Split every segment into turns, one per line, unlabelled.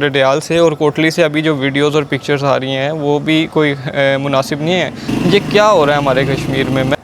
डडियाल से और कोटली से अभी जो वीडियोस और पिक्चर्स आ रही हैं वो भी कोई मुनासिब नहीं है। ये क्या हो रहा है हमारे कश्मीर में?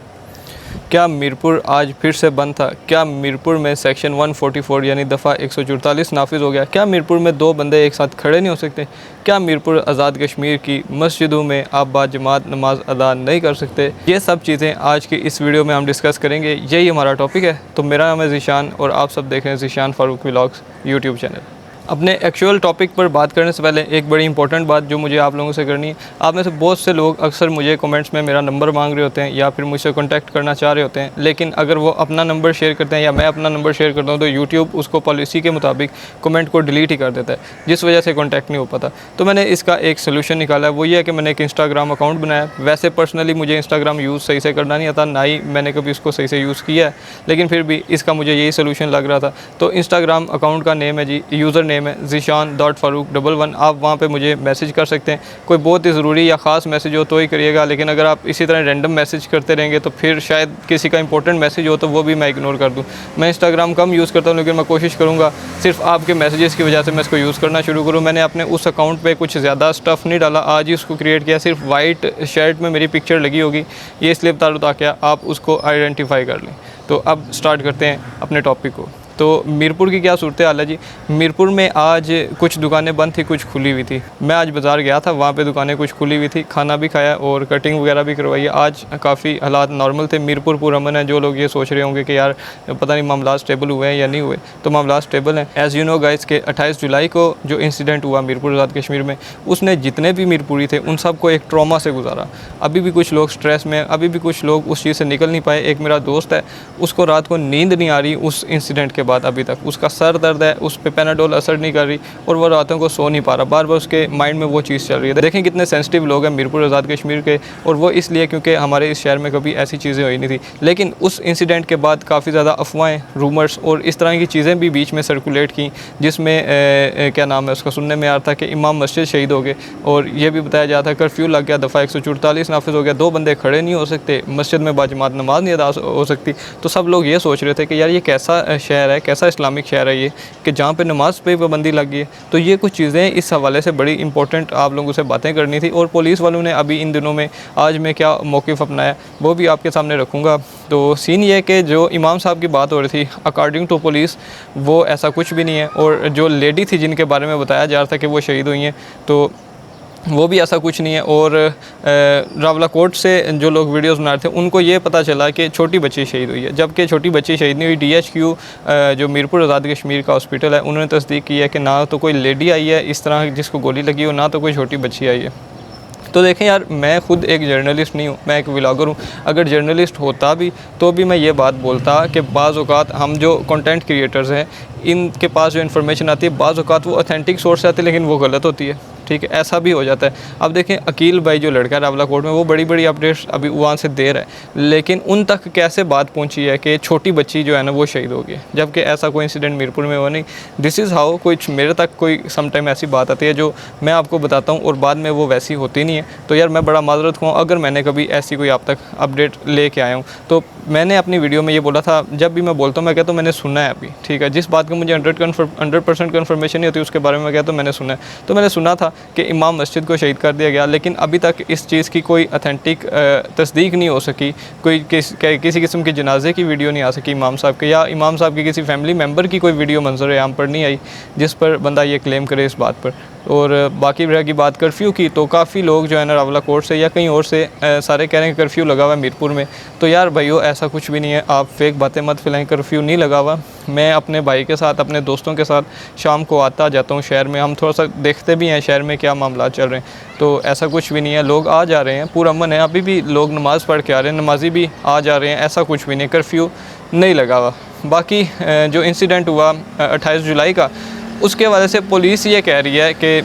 क्या मीरपुर आज फिर से बंद था? क्या मीरपुर में सेक्शन 144 यानी दफ़ा 144 नाफिज हो गया? क्या मीरपुर में दो बंदे एक साथ खड़े नहीं हो सकते? क्या मीरपुर आज़ाद कश्मीर की मस्जिदों में आप बाजमात नमाज अदा नहीं कर सकते? ये सब चीज़ें आज की इस वीडियो में हम डिस्कस करेंगे। यही हमारा टॉपिक है। तो मेरा नाम है ज़ीशान और आप सब देख रहे हैं Zeeshan Farooq vlogs YouTube channel. अपने एक्चुअल टॉपिक पर बात करने से पहले एक बड़ी इंपॉर्टेंट बात जो मुझे आप लोगों से करनी है। आप में से बहुत से लोग अक्सर मुझे कमेंट्स में मेरा नंबर मांग रहे होते हैं या फिर मुझसे कांटेक्ट करना चाह रहे होते हैं, लेकिन अगर वो अपना नंबर शेयर करते हैं या मैं अपना नंबर शेयर करता हूं तो यूट्यूब उसको पॉलिसी के मुताबिक कमेंट को डिलीट ही कर देता है, जिस वजह से कॉन्टैक्ट नहीं हो पाता। तो मैंने इसका एक सोल्यूशन निकाला है, वो ये है कि मैंने एक इंस्टाग्राम अकाउंट बनाया। वैसे पर्सनली मुझे इंस्टाग्राम यूज़ सही से करना नहीं आता, ना ही मैंने कभी उसको सही से यूज़ किया है, लेकिन फिर भी इसका मुझे यही सोल्यूशन लग रहा था। तो इंस्टाग्राम अकाउंट का नेम है जी, यूज़र नेम है ज़ीशान.फारूक11। आप वहाँ पे मुझे मैसेज कर सकते हैं। कोई बहुत ही ज़रूरी या ख़ास मैसेज हो तो ही करिएगा, लेकिन अगर आप इसी तरह रैंडम मैसेज करते रहेंगे तो फिर शायद किसी का इंपॉर्टेंट मैसेज हो तो वो भी मैं इग्नोर कर दूँ। मैं इंस्टाग्राम कम यूज़ करता हूँ, लेकिन मैं कोशिश करूँगा सिर्फ आपके मैसेजेस की वजह से मैं इसको यूज़ करना शुरू करूँ। मैंने अपने उस अकाउंट पर कुछ ज़्यादा स्टफ़ नहीं डाला, आज ही उसको क्रिएट किया। सिर्फ वाइट शर्ट में मेरी पिक्चर लगी होगी, ये इसलिए बता रहा ताकि आप उसको आइडेंटिफाई कर लें। तो अब स्टार्ट करते हैं अपने टॉपिक को। तो मीरपुर की क्या सूरत हाल है जी? मीरपुर में आज कुछ दुकानें बंद थी, कुछ खुली हुई थी। मैं आज बाज़ार गया था, वहाँ पे दुकानें कुछ खुली हुई थी, खाना भी खाया और कटिंग वगैरह भी करवाई है। आज काफ़ी हालात नॉर्मल थे। मीरपुर पुरअमन है। जो लोग ये सोच रहे होंगे कि यार पता नहीं मामला स्टेबल हुए हैं या नहीं हुए, तो मामला स्टेबल हैं। एज़ यू नो गाइस के 28 जुलाई को जो इंसिडेंट हुआ मीरपुर आज़ाद कश्मीर में, उसने जितने भी मीरपुरी थे उन सबको एक ट्रॉमा से गुजारा। अभी भी कुछ लोग स्ट्रेस में, अभी भी कुछ लोग उस चीज़ से निकल नहीं पाए। एक मेरा दोस्त है, उसको रात को नींद नहीं आ रही उस इंसिडेंट के बाद, अभी तक उसका सर दर्द है, उस पे पैनाडोल असर नहीं कर रही और वो रातों को सो नहीं पा रहा। बार बार उसके माइंड में वो चीज़ चल रही है। देखें कितने सेंसिटिव लोग हैं मीरपुर आज़ाद कश्मीर के, और वो इसलिए क्योंकि हमारे इस शहर में कभी ऐसी चीज़ें हुई नहीं थी। लेकिन उस इंसिडेंट के बाद काफ़ी ज़्यादा अफवाहें, रूमर्स और इस तरह की चीज़ें भी बीच में सर्कुलेट की, जिसमें क्या नाम है उसका, सुनने में आ रहा था कि इमाम मस्जिद शहीद हो गए, और ये भी बताया जाता है कर्फ्यू लग गया, दफ़ा 144 नाफिज हो गया, दो बंदे खड़े नहीं हो सकते, मस्जिद में बाजमात नमाज नहीं अदा हो सकती। तो सब लोग ये सोच रहे थे कि यार ये कैसा शहर है, कैसा इस्लामिक शहर है ये, कि जहाँ पे नमाज पे पाबंदी लग गई है। तो ये कुछ चीज़ें इस हवाले से बड़ी इंपॉर्टेंट आप लोगों से बातें करनी थी, और पुलिस वालों ने अभी इन दिनों में आज में क्या मौक़िफ़ अपनाया वो भी आपके सामने रखूँगा। तो सीन ये कि जो इमाम साहब की बात हो रही थी, अकॉर्डिंग टू पुलिस वो ऐसा कुछ भी नहीं है, और जो लेडी थी जिनके बारे में बताया जा रहा था कि वो शहीद हुई हैं, तो वो भी ऐसा कुछ नहीं है। और रावलाकोट से जो लोग वीडियोस बना रहे थे उनको ये पता चला कि छोटी बच्ची शहीद हुई है, जबकि छोटी बच्ची शहीद नहीं हुई। DHQ जो मीरपुर आज़ाद कश्मीर का हॉस्पिटल है, उन्होंने तस्दीक की है कि ना तो कोई लेडी आई है इस तरह जिसको गोली लगी हो, ना तो कोई छोटी बच्ची आई है। तो देखें यार, मैं ख़ुद एक जर्नलिस्ट नहीं हूँ, मैं एक व्लॉगर हूँ। अगर जर्नलिस्ट होता भी तो भी मैं ये बात बोलता कि बाज़ औक़ात हम जो कंटेंट क्रिएटर्स हैं इनके पास जो इन्फॉर्मेशन आती है, बाज़ औक़ात वो ऑथेंटिक सोर्स से आती है, लेकिन वो गलत होती है। ठीक है, ऐसा भी हो जाता है। अब देखें अकील भाई जो लड़का है रावलाकोट में, वो बड़ी बड़ी अपडेट्स अभी वहाँ से दे रहा है, लेकिन उन तक कैसे बात पहुँची है कि छोटी बच्ची जो है ना वो शहीद हो गई, जबकि ऐसा कोई इंसिडेंट मीरपुर में हुआ नहीं। दिस इज़ हाउ कुछ मेरे तक कोई समटाइम ऐसी बात आती है जो मैं आपको बताता हूँ और बाद में वो वैसी होती नहीं है। तो यार मैं बड़ा माजरत हूँ अगर मैंने कभी ऐसी कोई आप तक अपडेट ले कर आया हूँ। तो मैंने अपनी वीडियो में ये बोला था, जब भी मैं बोलता हूँ मैं कहता हूँ मैंने सुना है अभी, ठीक है। जिस बात की मुझे 100% कन्फर्मेशन नहीं होती उसके बारे में मैं कहता हूँ मैंने सुना है। तो मैंने सुना था कि इमाम मस्जिद को शहीद कर दिया गया, लेकिन अभी तक इस चीज़ की कोई अथेंटिक तस्दीक नहीं हो सकी। कोई किसी किस्म की जनाजे की वीडियो नहीं आ सकी इमाम साहब के, या इमाम साहब के किसी फैमिली मेम्बर की कोई वीडियो मंजर आम पर नहीं आई जिस पर बंदा ये क्लेम करे इस बात पर। और बाकी रह की बात कर्फ्यू की, तो काफ़ी लोग जो है ना रावलाकोट से या कहीं और से सारे कह रहे हैं कर्फ्यू लगा हुआ है मीरपुर में। तो यार भाइयों ऐसा कुछ भी नहीं है, आप फेक बातें मत फैलाएं, कर्फ्यू नहीं लगा हुआ। मैं अपने भाई के साथ, अपने दोस्तों के साथ शाम को आता जाता हूँ शहर में, हम थोड़ा सा देखते भी हैं शहर में क्या मामला चल रहे हैं। तो ऐसा कुछ भी नहीं है, लोग आ जा रहे हैं, पूरा अमन है, अभी भी लोग नमाज़ पढ़ के आ रहे हैं, नमाजी भी आ जा रहे हैं, ऐसा कुछ भी नहीं, कर्फ्यू नहीं लगा हुआ। बाकी जो इंसिडेंट हुआ 28 जुलाई का, उसके हवाले से पुलिस ये कह रही है कि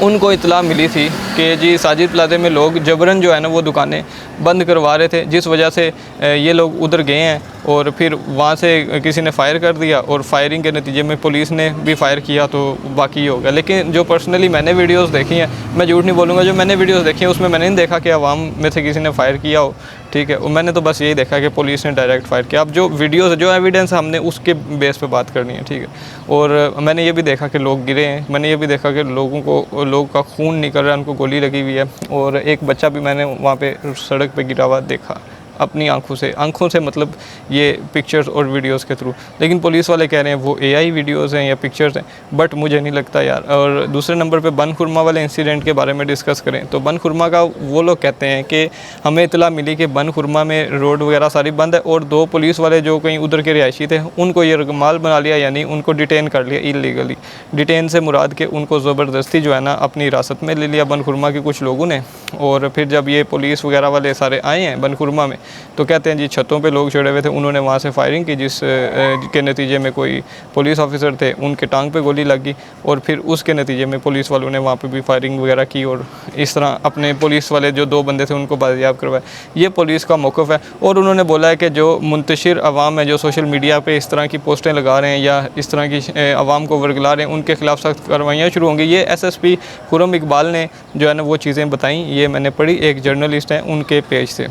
उनको इतला मिली थी कि जी साजिद प्लाजा में लोग जबरन जो है ना वो दुकानें बंद करवा रहे थे, जिस वजह से ये लोग उधर गए हैं और फिर वहाँ से किसी ने फ़ायर कर दिया और फायरिंग के नतीजे में पुलिस ने भी फायर किया तो बाकी हो गया। लेकिन जो पर्सनली मैंने वीडियोस देखी हैं, मैं झूठ नहीं बोलूँगा, जो मैंने वीडियोस देखी हैं उसमें मैंने नहीं देखा कि आवाम में से किसी ने फ़ायर किया हो, ठीक है। और मैंने तो बस यही देखा कि पुलिस ने डायरेक्ट फायर किया। अब जो वीडियोस जो एविडेंस हमने उसके बेस पे बात करनी है, ठीक है। और मैंने ये भी देखा कि लोग गिरे हैं, मैंने ये भी देखा कि लोगों का खून निकल रहा है, उनको गोली लगी हुई है, और एक बच्चा भी मैंने वहाँ पे सड़क पे गिरा हुआ देखा अपनी आंखों से मतलब ये पिक्चर्स और वीडियोस के थ्रू। लेकिन पुलिस वाले कह रहे हैं वो एआई वीडियोस हैं या पिक्चर्स हैं, बट मुझे नहीं लगता यार। और दूसरे नंबर पे बन खुरमा वाले इंसिडेंट के बारे में डिस्कस करें तो बन खुरमा का वो लोग कहते हैं कि हमें इतला मिली कि बन खुरमा में रोड वगैरह सारी बंद है और 2 पुलिस वाले जो कहीं उधर के रिहायशी थे उनको ये रगमाल बना लिया, यानी उनको डिटेन कर लिया इलीगली। डिटेन से मुराद के उनको ज़बरदस्ती जो है ना अपनी हिरासत में ले लिया बन खुरमा के कुछ लोगों ने। और फिर जब ये पुलिस वगैरह वाले सारे आए हैं बन खुरमा में तो कहते हैं जी छतों पे लोग चढ़े हुए थे, उन्होंने वहाँ से फायरिंग की, जिस के नतीजे में कोई पुलिस ऑफिसर थे उनके टांग पे गोली लगी और फिर उसके नतीजे में पुलिस वालों ने वहाँ पे भी फायरिंग वगैरह की और इस तरह अपने पुलिस वाले जो 2 बंदे थे उनको बाजियाब करवाया। ये पुलिस का मौक़िफ़ है। और उन्होंने बोला है कि जो मुंतशिर अवाम है, जो सोशल मीडिया पर इस तरह की पोस्टें लगा रहे हैं या इस तरह की अवाम को वर्गला रहे हैं, उनके ख़िलाफ़ सख्त कार्रवाइयाँ शुरू होंगी। ये SSP खुर्रम इकबाल ने जो है ना वो चीज़ें बताई, ये मैंने पढ़ी, एक जर्नलिस्ट हैं उनके पेज से।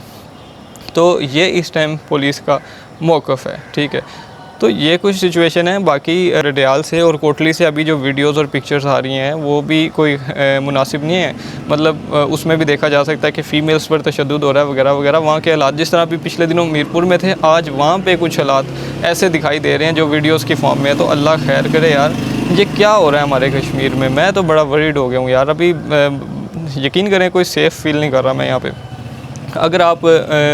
तो ये इस टाइम पुलिस का मौक़िफ़ है, ठीक है। तो ये कुछ सिचुएशन है। बाकी रडियाल से और कोटली से अभी जो वीडियोस और पिक्चर्स आ रही हैं वो भी कोई मुनासिब नहीं है। मतलब उसमें भी देखा जा सकता है कि फ़ीमेल्स पर तशद्दुद हो रहा है वगैरह वगैरह। वहाँ के हालात जिस तरह अभी पिछले दिनों मीरपुर में थे, आज वहाँ पे कुछ हालात ऐसे दिखाई दे रहे हैं जो वीडियोज़ की फॉर्म में है। तो अल्लाह खैर करे यार, ये क्या हो रहा है हमारे कश्मीर में। मैं तो बड़ा वरीड हो गया हूँ यार। अभी यकीन करें कोई सेफ़ फील नहीं कर रहा मैं यहाँ पे। अगर आप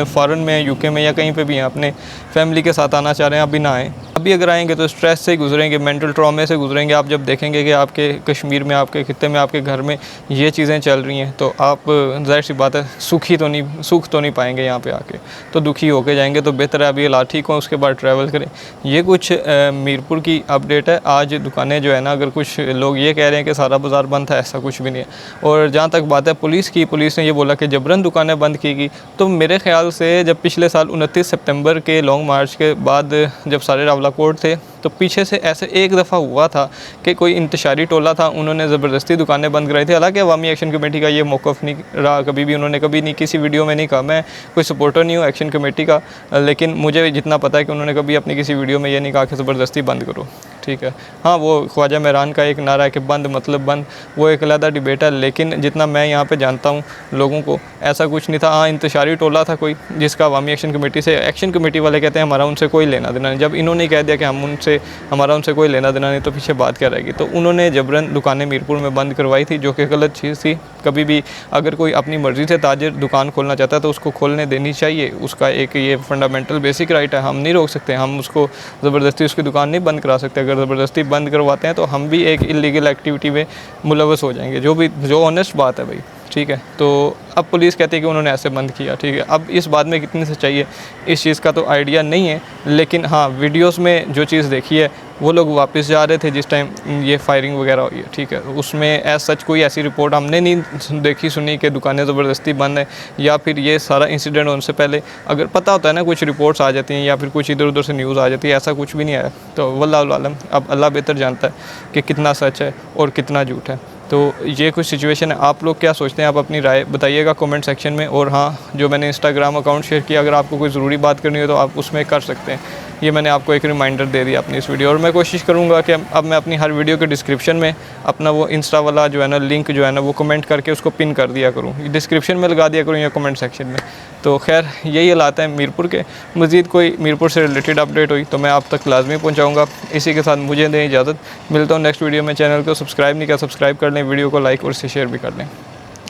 फ़ॉरेन में, यूके में या कहीं पे भी हैं, अपने फैमिली के साथ आना चाह रहे हैं, अभी ना आएँ। अभी अगर आएंगे तो स्ट्रेस से गुजरेंगे, मेंटल ट्रॉमे से गुजरेंगे। आप जब देखेंगे कि आपके कश्मीर में, आपके खित्ते में, आपके घर में ये चीज़ें चल रही हैं तो आप ज़ाहिर सी बात है सुख तो नहीं पाएंगे यहाँ पे आके, तो दुखी होके जाएंगे। तो बेहतर है अभी हालात ठीक हों उसके बाद ट्रैवल करें। ये कुछ मीरपुर की अपडेट है। आज दुकानें जो है ना, अगर कुछ लोग ये कह रहे हैं कि सारा बाज़ार बंद था, ऐसा कुछ भी नहीं है। और जहाँ तक बात है पुलिस की, पुलिस ने ये बोला कि जबरन दुकानें बंद की गई। तो मेरे ख़्याल से जब पिछले साल 29 सितंबर के लॉन्ग मार्च के बाद जब सारे रावलाकोट थे तो पीछे से ऐसे एक दफ़ा हुआ था कि कोई इंतशारी टोला था, उन्होंने ज़बरदस्ती दुकानें बंद कराई थी। हालांकि अवामी एक्शन कमेटी का ये मौक़िफ़ नहीं रहा कभी भी, उन्होंने कभी नहीं किसी वीडियो में नहीं कहा। मैं कोई सपोर्टर नहीं हूँ एक्शन कमेटी का, लेकिन मुझे जितना पता है कि उन्होंने कभी अपनी किसी वीडियो में ये नहीं कहा कि ज़बरदस्ती बंद करो, ठीक है। हाँ, वो ख्वाजा मेहरान का एक नारा है कि बंद मतलब बंद, वो एक अलग डिबेट है। लेकिन जितना मैं यहाँ पे जानता हूँ लोगों को, ऐसा कुछ नहीं था। हाँ, इंतशारी टोला था कोई जिसका अवामी एक्शन कमेटी से, एक्शन कमेटी वाले कहते हैं हमारा उनसे कोई लेना देना नहीं। जब इन्होंने कह दिया कि हमारा उनसे कोई लेना देना नहीं, तो पीछे बात क्या रहेगी। तो उन्होंने जबरन दुकानें मीरपुर में बंद करवाई थी, जो कि गलत चीज़ थी। कभी भी अगर कोई अपनी मर्ज़ी से ताजिर दुकान खोलना चाहता है तो उसको खोलने देनी चाहिए, उसका एक ये फंडामेंटल बेसिक राइट है। हम नहीं रोक सकते, हम उसको ज़बरदस्ती उसकी दुकान नहीं बंद करा सकते। अगर ज़बरदस्ती बंद करवाते हैं तो हम भी एक इलीगल एक्टिविटी में मुलव्वस हो जाएंगे, जो ऑनेस्ट बात है भाई, ठीक है। तो अब पुलिस कहती है कि उन्होंने ऐसे बंद किया, ठीक है। अब इस बात में कितनी सच्चाई है इस चीज़ का तो आइडिया नहीं है, लेकिन हाँ वीडियोस में जो चीज़ देखी है वो लोग वापस जा रहे थे जिस टाइम ये फायरिंग वगैरह हुई है, ठीक है। उसमें एज सच कोई ऐसी रिपोर्ट हमने नहीं देखी सुनी कि दुकानें ज़बरदस्ती बंद है या फिर ये सारा इंसिडेंट उनसे पहले, अगर पता होता है ना कुछ रिपोर्ट्स आ जाती हैं या फिर कुछ इधर उधर से न्यूज़ आ जाती है, ऐसा कुछ भी नहीं आया। तो वल्लाहु आलम, अब अल्लाह बेहतर जानता है कि कितना सच है और कितना झूठ है। तो ये कुछ सिचुएशन है। आप लोग क्या सोचते हैं, आप अपनी राय बताइएगा कमेंट सेक्शन में। और हाँ, जो मैंने इंस्टाग्राम अकाउंट शेयर किया, अगर आपको कोई ज़रूरी बात करनी हो तो आप उसमें कर सकते हैं। ये मैंने आपको एक रिमाइंडर दे दिया अपनी इस वीडियो। और मैं कोशिश करूँगा कि अब मैं अपनी हर वीडियो के डिस्क्रिप्शन में अपना वो इंस्टा वाला जो है ना लिंक जो है ना वो कमेंट करके उसको पिन कर दिया करूँ, डिस्क्रिप्शन में लगा दिया करूँ या कमेंट सेक्शन में। तो खैर यही हालात हैं मीरपुर के। मज़ीद कोई मीरपुर से रिलेटेड अपडेट हुई तो मैं आप तक लाजमी पहुँचाऊँगा। इसी के साथ मुझे दें इजाज़त, मिलता हूँ नेक्स्ट वीडियो में। चैनल को सब्सक्राइब नहीं किया, सब्सक्राइब कर लें, वीडियो को लाइक और शेयर भी कर लें।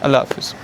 अल्लाह हाफ़िज़।